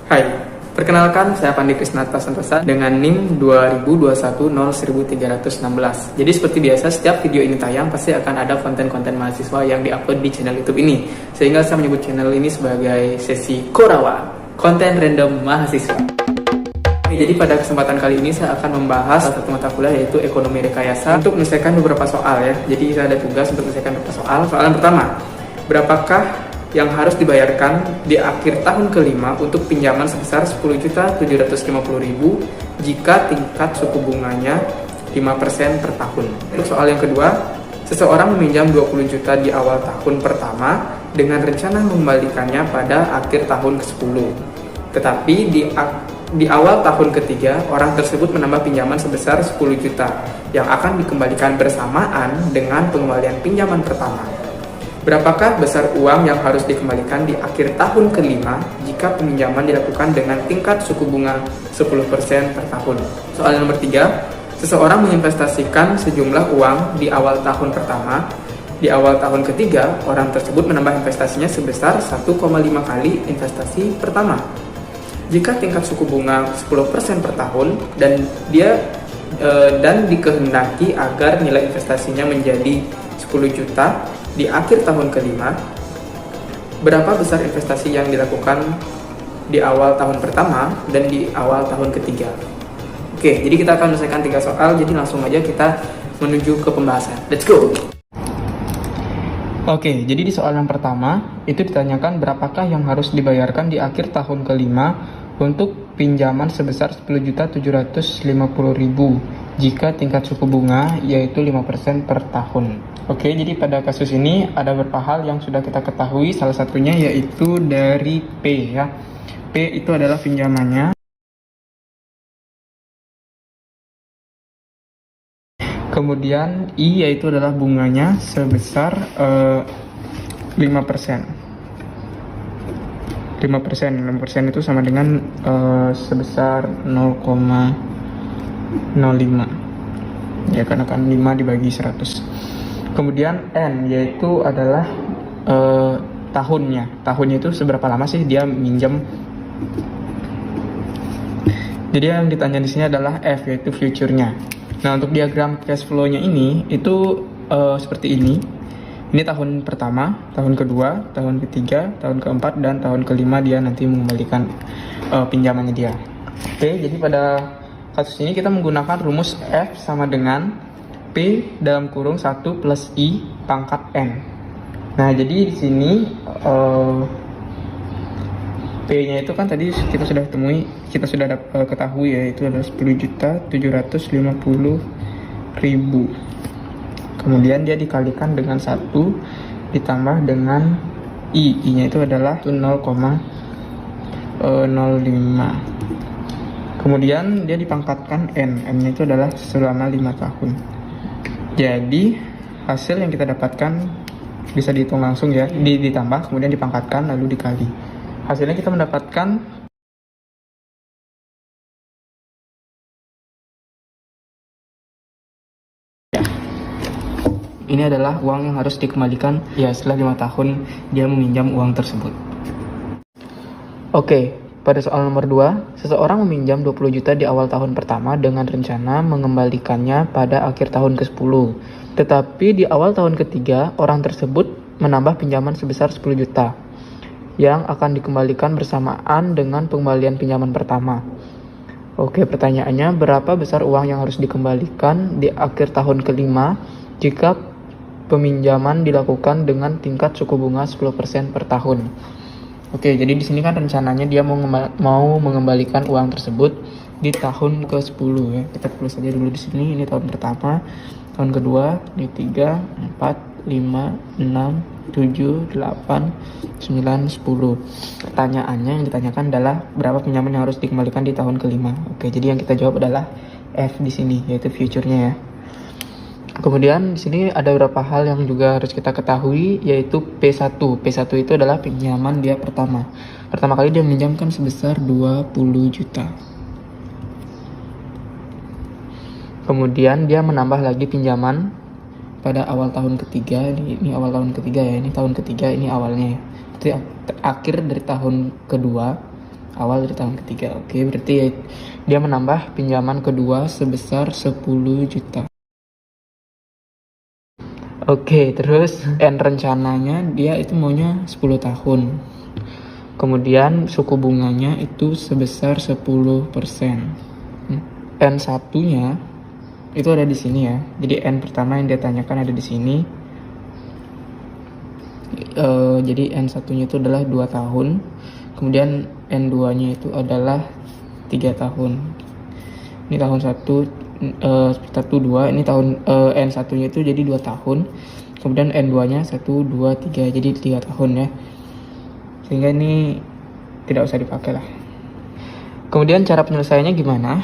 Hai, perkenalkan saya Pandi Krisnata Santosa dengan NIM 2021-01316. Jadi seperti biasa, setiap video ini tayang pasti akan ada konten-konten mahasiswa yang diupload di channel YouTube ini. Sehingga saya menyebut channel ini sebagai sesi Korawa, konten random mahasiswa. Jadi pada kesempatan kali ini saya akan membahas salah satu mata kuliah yaitu ekonomi rekayasa untuk menyelesaikan beberapa soal ya. Jadi saya ada tugas untuk menyelesaikan beberapa soal. Soal yang pertama, berapakah yang harus dibayarkan di akhir tahun kelima untuk pinjaman sebesar 10.750.000 jika tingkat suku bunganya 5% per tahun. Untuk soal yang kedua, seseorang meminjam 20 juta di awal tahun pertama dengan rencana mengembalikannya pada akhir tahun ke-10. Tetapi di awal tahun ketiga, orang tersebut menambah pinjaman sebesar 10 juta yang akan dikembalikan bersamaan dengan pengembalian pinjaman pertama. Berapakah besar uang yang harus dikembalikan di akhir tahun kelima jika peminjaman dilakukan dengan tingkat suku bunga 10% per tahun? Soal nomor 3, seseorang menginvestasikan sejumlah uang di awal tahun pertama. Di awal tahun ketiga, orang tersebut menambah investasinya sebesar 1,5 kali investasi pertama. Jika tingkat suku bunga 10% per tahun dan dikehendaki agar nilai investasinya menjadi 10 juta di akhir tahun kelima, berapa besar investasi yang dilakukan di awal tahun pertama dan di awal tahun ketiga? Oke, jadi kita akan menyelesaikan 3 soal, jadi langsung aja kita menuju ke pembahasan. Let's go! Oke, jadi di soal yang pertama, itu ditanyakan berapakah yang harus dibayarkan di akhir tahun kelima untuk pinjaman sebesar 10.750.000 jika tingkat suku bunga yaitu 5% per tahun. Oke, jadi pada kasus ini ada beberapa hal yang sudah kita ketahui, salah satunya yaitu dari P ya. P itu adalah pinjamannya. Kemudian I yaitu adalah bunganya sebesar 5%. 5% itu sama dengan sebesar 0,05 ya, karena kan 5 dibagi 100. Kemudian N yaitu adalah tahunnya itu seberapa lama sih dia minjem. Jadi yang ditanya di sini adalah F yaitu future-nya. Nah, untuk diagram cash flow-nya ini itu seperti ini. Ini tahun pertama, tahun kedua, tahun ketiga, tahun keempat, dan tahun kelima dia nanti mengembalikan pinjamannya dia. Oke, jadi pada kasus ini kita menggunakan rumus F sama dengan P dalam kurung 1 plus I pangkat N. Nah, jadi di sini P-nya itu kan tadi kita sudah ketahui yaitu adalah 10.750.000. Kemudian dia dikalikan dengan 1 ditambah dengan I-nya itu adalah 0,05. Kemudian dia dipangkatkan N-nya itu adalah selama 5 tahun. Jadi hasil yang kita dapatkan bisa dihitung langsung ya, ditambah kemudian dipangkatkan lalu dikali. Hasilnya kita mendapatkan ini adalah uang yang harus dikembalikan ya setelah 5 tahun dia meminjam uang tersebut. Oke, pada soal nomor 2, seseorang meminjam 20 juta di awal tahun pertama dengan rencana mengembalikannya pada akhir tahun ke-10. Tetapi di awal tahun ketiga, orang tersebut menambah pinjaman sebesar 10 juta yang akan dikembalikan bersamaan dengan pengembalian pinjaman pertama. Oke, pertanyaannya berapa besar uang yang harus dikembalikan di akhir tahun kelima jika peminjaman dilakukan dengan tingkat suku bunga 10% per tahun. Oke, jadi di sini kan rencananya dia mau mengembalikan uang tersebut di tahun ke-10 ya. Kita tulis saja dulu di sini, ini tahun pertama, tahun kedua, ini 3, 4, 5, 6, 7, 8, 9, 10. Pertanyaannya yang ditanyakan adalah berapa pinjaman yang harus dikembalikan di tahun kelima. Oke, jadi yang kita jawab adalah F di sini, yaitu future-nya ya. Kemudian di sini ada beberapa hal yang juga harus kita ketahui, yaitu P1. P1 itu adalah pinjaman dia pertama. Pertama kali dia meminjamkan sebesar 20 juta. Kemudian dia menambah lagi pinjaman pada awal tahun ketiga, ini awal tahun ketiga ya, ini tahun ketiga, ini awalnya ya. Itu akhir dari tahun kedua, awal dari tahun ketiga. Oke, berarti dia menambah pinjaman kedua sebesar 10 juta. Oke, terus N rencananya dia itu maunya 10 tahun. Kemudian suku bunganya itu sebesar 10%. N satunya itu ada di sini ya. Jadi N pertama yang dia tanyakan ada di sini. Jadi N satunya itu adalah 2 tahun. Kemudian N2 nya itu adalah 3 tahun. Ini tahun 1, 2, ini tahun N satunya itu jadi 2 tahun. Kemudian N2 nya 1, 2, 3 jadi 3 tahun ya. Sehingga ini tidak usah dipakai lah. Kemudian cara penyelesaiannya gimana?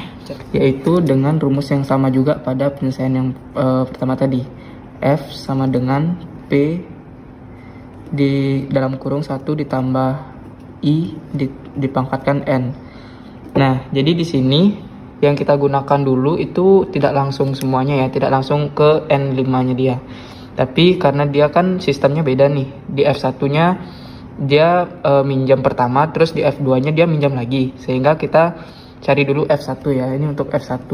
Yaitu dengan rumus yang sama juga pada penyelesaian yang pertama tadi. F sama dengan P di dalam kurung 1 ditambah I dipangkatkan N. Nah, jadi di sini yang kita gunakan dulu itu tidak langsung semuanya ya, tidak langsung ke N5-nya dia. Tapi karena dia kan sistemnya beda nih. Di F1-nya dia minjam pertama, terus di F2-nya dia minjam lagi. Sehingga kita cari dulu F1 ya. Ini untuk F1.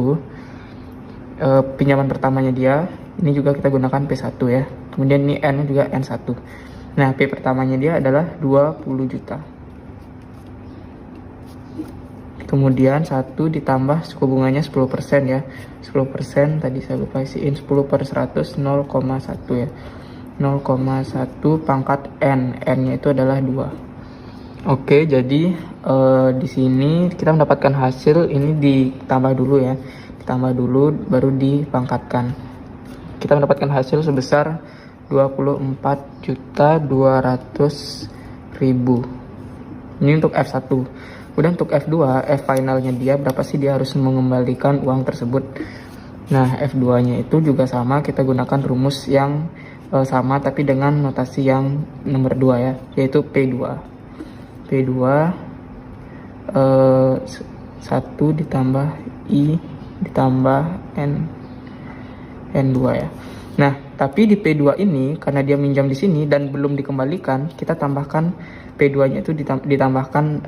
Pinjaman pertamanya dia, ini juga kita gunakan P1 ya. Kemudian ini N-nya juga N1. Nah, P pertamanya dia adalah 20 juta. Kemudian 1 ditambah suku bunganya 10% ya. 10% tadi saya lupa isiin, 10 per 100 0,1 ya. 0,1 pangkat N. N-nya itu adalah 2. Oke, jadi di sini kita mendapatkan hasil ini ditambah dulu ya. Ditambah dulu baru dipangkatkan. Kita mendapatkan hasil sebesar 24.200.000. Ini untuk F1. Kemudian untuk F2, F finalnya dia berapa sih dia harus mengembalikan uang tersebut. Nah, F2-nya itu juga sama, kita gunakan rumus yang sama tapi dengan notasi yang nomor 2 ya, yaitu P2. P2 1 ditambah I ditambah N2 ya. Nah, tapi di P2 ini karena dia minjam di sini dan belum dikembalikan, kita tambahkan P2-nya itu ditambahkan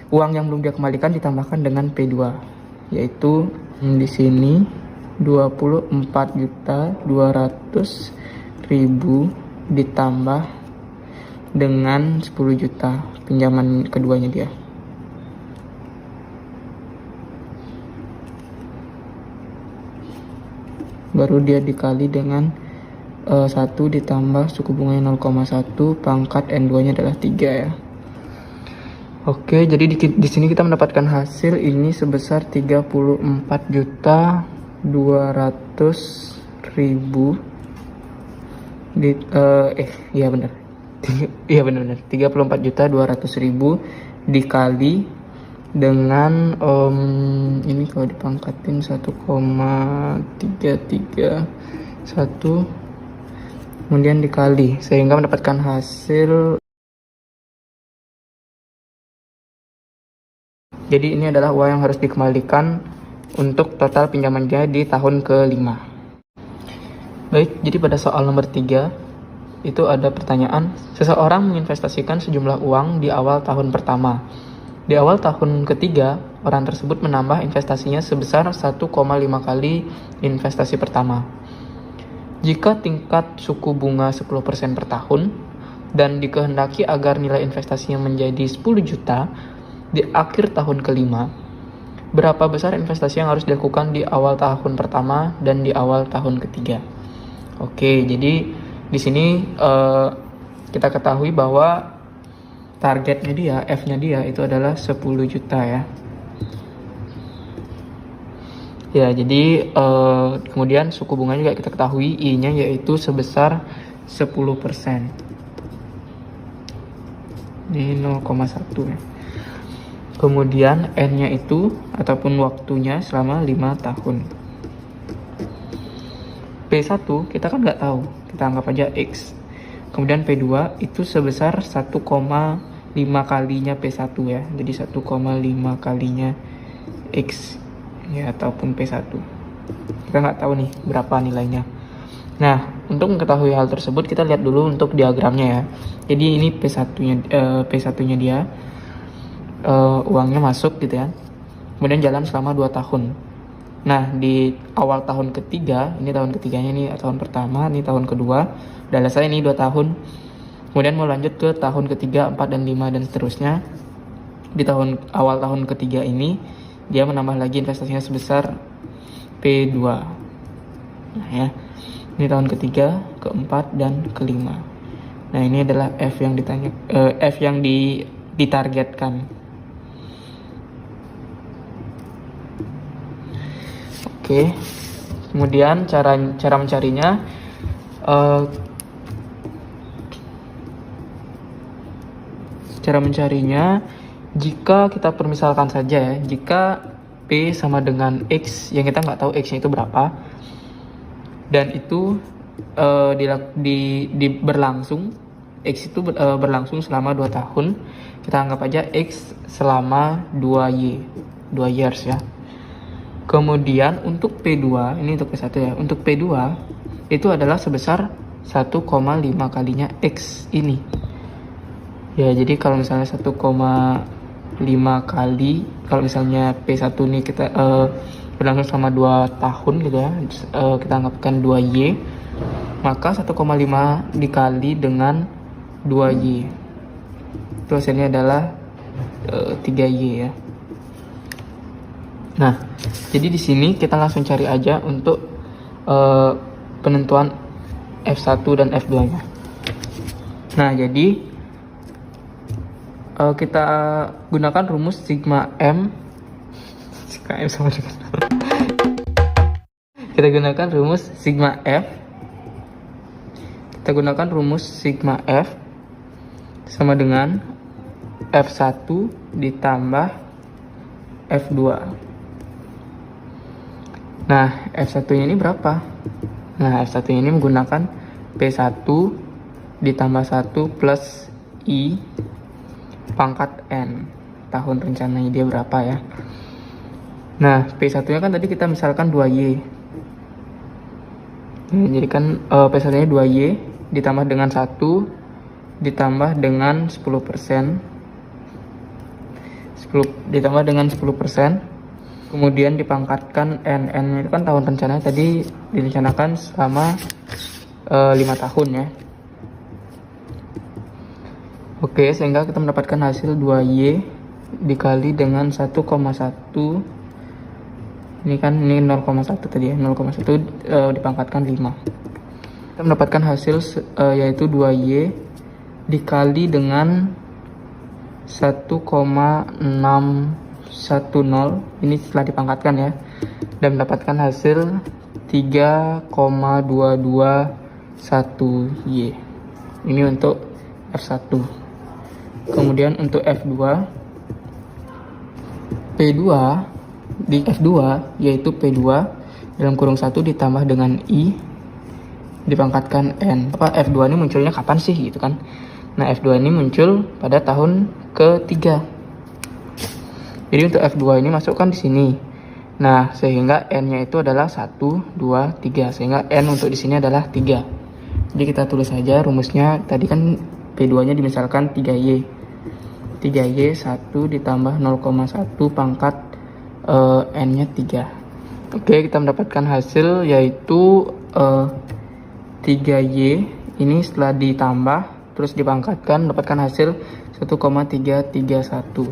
uang yang belum dia kembalikan ditambahkan dengan P2, yaitu di sini 24.200.000 ditambah dengan 10 juta pinjaman keduanya dia. Baru dia dikali dengan 1 ditambah suku bunganya 0,1 pangkat N2-nya adalah 3 ya. Oke, jadi di sini kita mendapatkan hasil ini sebesar 34.200.000 iya benar. Iya benar. 34.200.000 dikali dengan ini kalau dipangkatin 1,331 kemudian dikali sehingga mendapatkan hasil. Jadi ini adalah uang yang harus dikembalikan untuk total pinjamannya di tahun ke-5. Baik, jadi pada soal nomor 3 itu ada pertanyaan, seseorang menginvestasikan sejumlah uang di awal tahun pertama. Di awal tahun ketiga, orang tersebut menambah investasinya sebesar 1,5 kali investasi pertama. Jika tingkat suku bunga 10% per tahun dan dikehendaki agar nilai investasinya menjadi 10 juta di akhir tahun kelima, berapa besar investasi yang harus dilakukan di awal tahun pertama dan di awal tahun ketiga? Oke, jadi di sini kita ketahui bahwa targetnya dia, F-nya dia itu adalah 10 juta ya. Ya, jadi kemudian suku bunganya juga kita ketahui I-nya yaitu sebesar 10%. Ini 0,1 ya. Kemudian N-nya itu ataupun waktunya selama 5 tahun. P1 kita kan nggak tahu, kita anggap aja X. Kemudian P2 itu sebesar 1,5 kalinya P1 ya. Jadi 1,5 kalinya X ya ataupun P1. Kita nggak tahu nih berapa nilainya. Nah, untuk mengetahui hal tersebut kita lihat dulu untuk diagramnya ya. Jadi ini P1-nya dia. uangnya masuk gitu ya. Kemudian jalan selama 2 tahun. Nah, di awal tahun ketiga, ini tahun ketiganya, ini tahun pertama, ini tahun kedua, udah selesai ini 2 tahun. Kemudian mau lanjut ke tahun ketiga, 4 dan 5 dan seterusnya. Di awal tahun ketiga ini dia menambah lagi investasinya sebesar P2. Nah ya, ini tahun ketiga, keempat dan kelima. Nah, ini adalah F yang ditargetkan. Oke, kemudian cara mencarinya, jika kita permisalkan saja ya, jika P sama dengan X yang kita nggak tahu X-nya itu berapa, dan itu berlangsung, X itu berlangsung selama 2 tahun, kita anggap aja X selama 2 years ya. Kemudian untuk P2, ini untuk P1 ya, untuk P2 itu adalah sebesar 1,5 kalinya X ini. Ya, jadi kalau misalnya 1,5 kali, kalau misalnya P1 ini kita berlangsung selama 2 tahun gitu ya, kita anggapkan 2Y, maka 1,5 dikali dengan 2Y. Itu hasilnya adalah 3Y ya. Nah, jadi di sini kita langsung cari aja untuk penentuan F1 dan F2-nya. Nah, jadi kita gunakan rumus sigma M sama dengan kita gunakan rumus sigma F. Kita gunakan rumus sigma F sama dengan F1 ditambah F2. Nah, F1-nya ini berapa? Nah, F1-nya ini menggunakan P1 ditambah 1 plus I pangkat N. Tahun rencananya dia berapa ya? Nah, P1-nya kan tadi kita misalkan 2Y. Nah, jadi kan P1-nya 2Y ditambah dengan 1 ditambah dengan 10%. 10 ditambah dengan 10%. Kemudian dipangkatkan N itu kan tahun rencananya tadi direncanakan selama 5 tahun ya. Oke, sehingga kita mendapatkan hasil 2Y dikali dengan 1,1. Ini kan ini 0,1 tadi ya, 0,1 dipangkatkan 5. Kita mendapatkan hasil yaitu 2Y dikali dengan 1,610, ini setelah dipangkatkan ya, dan mendapatkan hasil 3,221Y. Ini untuk F1. Kemudian untuk F2, P2 di F2 yaitu P2 dalam kurung 1 ditambah dengan I dipangkatkan N. F2 ini munculnya kapan sih gitu kan? Nah, F2 ini muncul pada tahun ketiga. Jadi untuk F2 ini masukkan di sini. Nah, sehingga N-nya itu adalah 1, 2, 3. Sehingga N untuk di sini adalah 3. Jadi kita tulis saja rumusnya. Tadi kan P2-nya dimisalkan 3Y. 3Y 1 ditambah 0,1 pangkat N-nya 3. Oke, kita mendapatkan hasil yaitu 3Y. Ini setelah ditambah terus dipangkatkan mendapatkan hasil 1,331.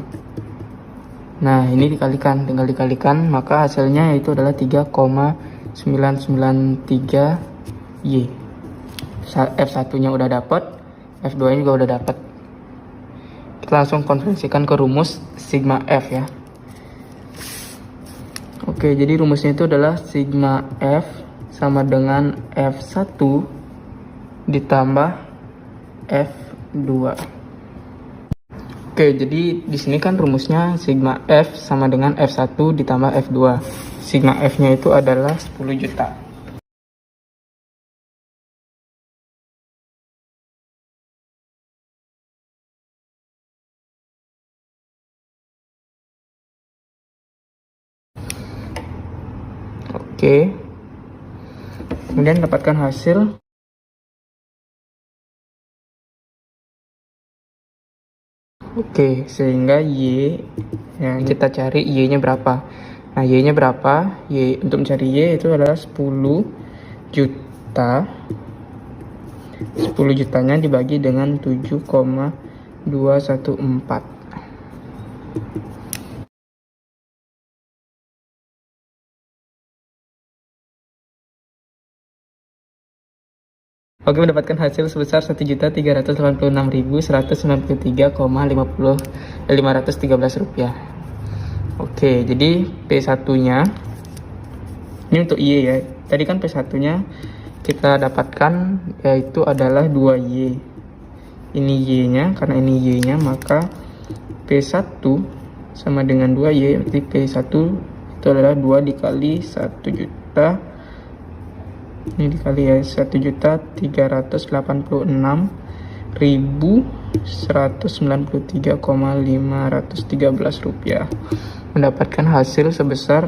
Nah, ini tinggal dikalikan, maka hasilnya yaitu adalah 3,993Y. F1-nya udah dapat, F2-nya juga udah dapat. Kita langsung konversikan ke rumus sigma F ya. Oke, jadi rumusnya itu adalah sigma F sama dengan F1 ditambah F2. Oke, jadi di sini kan rumusnya sigma F sama dengan F1 ditambah F2. Sigma F-nya itu adalah 10 juta. Oke. Kemudian dapatkan hasil . Oke, sehingga Y, ya, kita cari Y-nya berapa. Nah, Y-nya berapa? Untuk mencari Y itu adalah 10 juta. 10 jutanya dibagi dengan 7,214. Oke, mendapatkan hasil sebesar 1.386.193,513 rupiah. Oke, jadi P1-nya ini untuk Y ya. Tadi kan P1-nya kita dapatkan yaitu adalah 2Y. Ini Y-nya, karena ini Y-nya maka P1 sama dengan 2Y, berarti P1 itu adalah 2 dikali 1 juta. Ini dikali ya 1.386.193,513 rupiah, mendapatkan hasil sebesar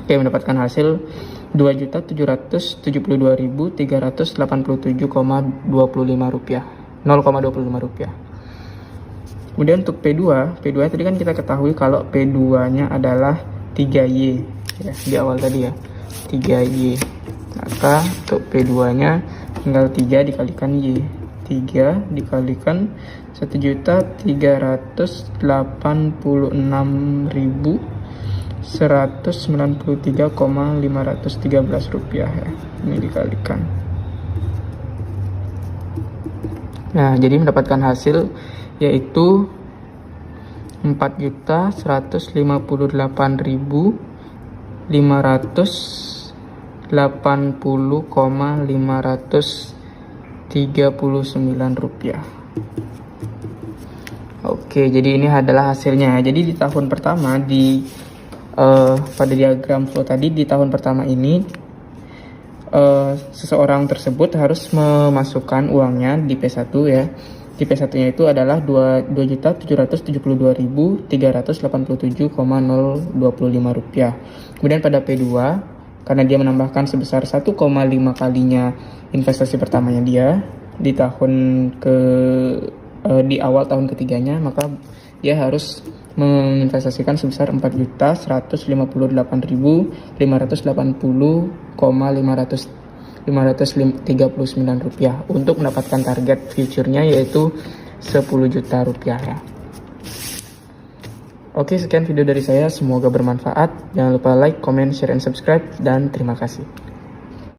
mendapatkan hasil 2.772.387,25 rupiah, 0,25 rupiah. Kemudian untuk P2 tadi kan kita ketahui kalau P2-nya adalah 3Y ya, di awal tadi ya, 3Y. Maka untuk P2-nya tinggal 3 dikalikan Y. 3 dikalikan 1.386.193,513 rupiah ya. Ini dikalikan. Nah, jadi mendapatkan hasil yaitu 4.150.580,539 rupiah. Oke, jadi ini adalah hasilnya. Jadi di tahun pertama pada diagram flow tadi, di tahun pertama ini seseorang tersebut harus memasukkan uangnya di P1 ya. Di P1-nya itu adalah 2.772.387,025 rupiah. Kemudian pada P2, karena dia menambahkan sebesar 1,5 kalinya investasi pertamanya dia di awal tahun ketiganya, maka dia harus menginvestasikan sebesar 4.150.580,539 rupiah untuk mendapatkan target future-nya yaitu 10 juta rupiah ya. Oke, sekian video dari saya, semoga bermanfaat. Jangan lupa like, comment, share, and subscribe, dan terima kasih.